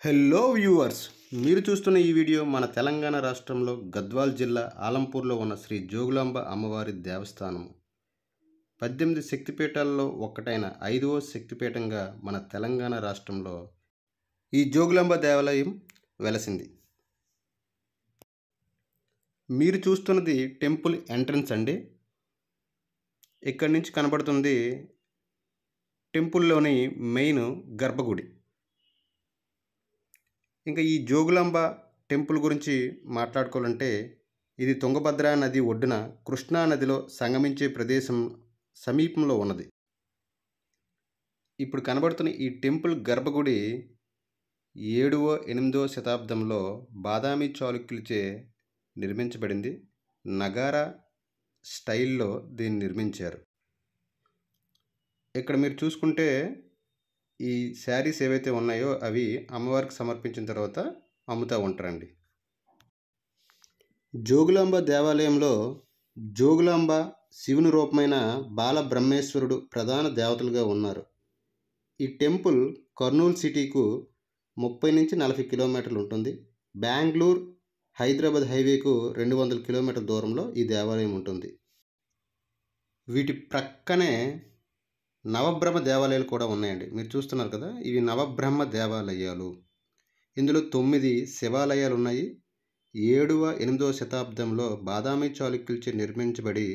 Hello viewers, మీరు చూస్తున్న ఈ వీడియో మన తెలంగాణ రాష్ట్రంలో గద్వాల్ జిల్లా ఆలంపూర్లో ఉన్న శ్రీ జోగులాంబ అమ్మవారి దేవస్థానం. 18 శక్తిపీఠాల్లో ఒక్కటైన 5వ శక్తిపీఠంగా మన తెలంగాణ రాష్ట్రంలో ఈ జోగులాంబ దేవాలయం వెలసింది. మీరు చూస్తున్నది టెంపుల్ ఎంట్రన్స్ అండి. ఇక్కడి నుంచి కనబడుతుంది టెంపుల్లోని మెయిన్ గర్భగుడి. ఇంకా ఈ జోగులాంబ టెంపుల్ గురించి మాట్లాడుకోవాలంటే ఇది తుంగభద్ర నది ఒడ్డున కృష్ణా నదిలో సంగమించే ప్రదేశం సమీపంలో ఉన్నది. ఇప్పుడు కనబడుతున్న ఈ టెంపుల్ గర్భగుడి 7వ 8వ శతాబ్దంలో బాదామి చాళుక్యులచే నిర్మించబడింది. నగారా స్టైల్లో దీన్ని నిర్మించారు. ఇక్కడ మీరు చూసుకుంటే ఈ శారీస్ ఏవైతే ఉన్నాయో అవి అమ్మవారికి సమర్పించిన తర్వాత అమ్ముతూ ఉంటారండి. జోగులాంబ దేవాలయంలో జోగులాంబ శివుని రూపమైన బాలబ్రహ్మేశ్వరుడు ప్రధాన దేవతలుగా ఉన్నారు. ఈ టెంపుల్ కర్నూలు సిటీకు 30 నుంచి 40 కిలోమీటర్లు ఉంటుంది. బెంగళూరు హైదరాబాద్ హైవేకు 200 కిలోమీటర్ల దూరంలో ఈ దేవాలయం ఉంటుంది. వీటి ప్రక్కనే నవబ్రహ్మ దేవాలయాలు కూడా ఉన్నాయండి. మీరు చూస్తున్నారు కదా, ఇవి నవబ్రహ్మ దేవాలయాలు. ఇందులో 9 శివాలయాలు ఉన్నాయి. 7వ 8వ శతాబ్దంలో బాదామి చాళుక్యులచే నిర్మించబడి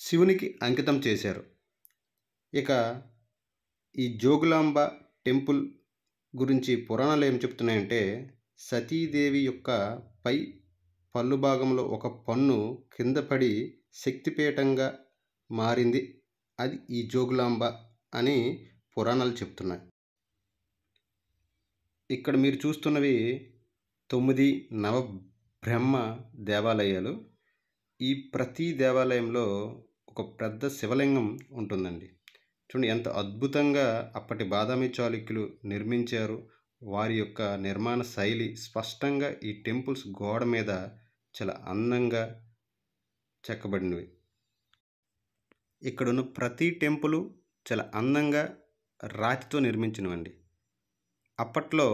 శివునికి అంకితం చేశారు. ఇక ఈ జోగులాంబ టెంపుల్ గురించి పురాణాలు ఏం చెప్తున్నాయంటే, సతీదేవి యొక్క పై పళ్ళు భాగంలో ఒక పన్ను కింద పడి శక్తిపీఠంగా మారింది, అది ఈ జోగులాంబ అని పురాణాలు చెప్తున్నాయి. ఇక్కడ మీరు చూస్తున్నవి 9 నవబ్రహ్మ దేవాలయాలు. ఈ ప్రతి దేవాలయంలో ఒక పెద్ద శివలింగం ఉంటుందండి. చూడండి ఎంత అద్భుతంగా అప్పటి బాదామి చాళుక్యులు నిర్మించారు. వారి యొక్క నిర్మాణ శైలి స్పష్టంగా ఈ టెంపుల్స్ గోడ మీద చాలా అందంగా చెక్కబడినవి. ఇక్కడున్న ప్రతి టెంపుల్ చాలా అందంగా రాతితో నిర్మించినవండి. అప్పట్లో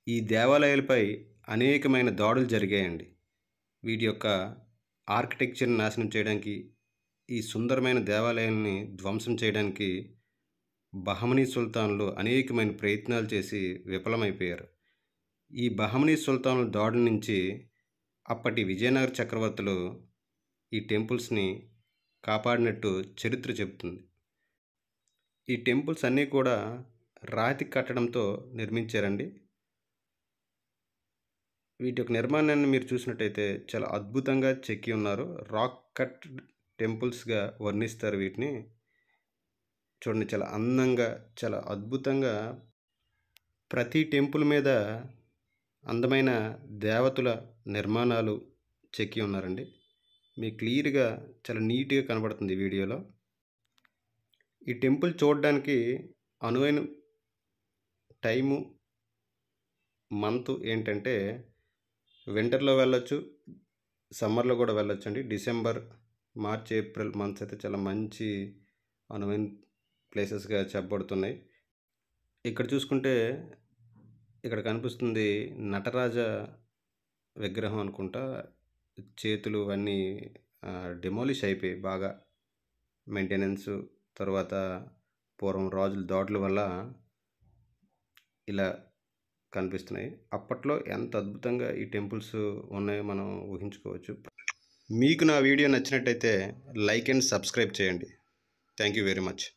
ఈ దేవాలయాలపై అనేకమైన దాడులు జరిగాయండి. వీటి యొక్క ఆర్కిటెక్చర్ని నాశనం చేయడానికి, ఈ సుందరమైన దేవాలయాల్ని ధ్వంసం చేయడానికి బహమనీ సుల్తాన్లు అనేకమైన ప్రయత్నాలు చేసి విఫలమైపోయారు. ఈ బహమనీ సుల్తాన్ల దాడుల నుంచి అప్పటి విజయనగర చక్రవర్తులు ఈ టెంపుల్స్ని కాపాడినట్టు చరిత్ర చెబుతుంది. ఈ టెంపుల్స్ అన్నీ కూడా రాతి కట్టడంతో నిర్మించారండి. వీటి యొక్క నిర్మాణాన్ని మీరు చూసినట్టయితే చాలా అద్భుతంగా చెక్కి ఉన్నారు. రాక్ కట్ టెంపుల్స్గా వర్ణిస్తారు వీటిని. చూడండి చాలా అందంగా, చాలా అద్భుతంగా ప్రతి టెంపుల్ మీద అందమైన దేవతల నిర్మాణాలు చెక్కి ఉన్నారండి. మీకు క్లియర్గా చాలా నీట్గా కనబడుతుంది వీడియోలో. ఈ టెంపుల్ చూడడానికి అనువైన టైము మంత్ ఏంటంటే వింటర్లో వెళ్ళొచ్చు, సమ్మర్లో కూడా వెళ్ళొచ్చు అండి. డిసెంబర్, మార్చ్, ఏప్రిల్ మంత్స్ అయితే చాలా మంచి అనువైన ప్లేసెస్గా చెప్పబడుతున్నాయి. ఇక్కడ చూసుకుంటే ఇక్కడ కనిపిస్తుంది నటరాజ విగ్రహం అనుకుంటా. చేతులు అన్నీ డెమాలిష్ అయిపోయి బాగా మెయింటెనెన్స్ తర్వాత పూర్వం రాజుల దాడుల వల్ల ఇలా కనిపిస్తున్నాయి. అప్పట్లో ఎంత అద్భుతంగా ఈ టెంపుల్స్ ఉన్నాయో మనం ఊహించుకోవచ్చు. మీకు నా వీడియో నచ్చినట్టయితే లైక్ అండ్ సబ్స్క్రైబ్ చేయండి. Thank you very much.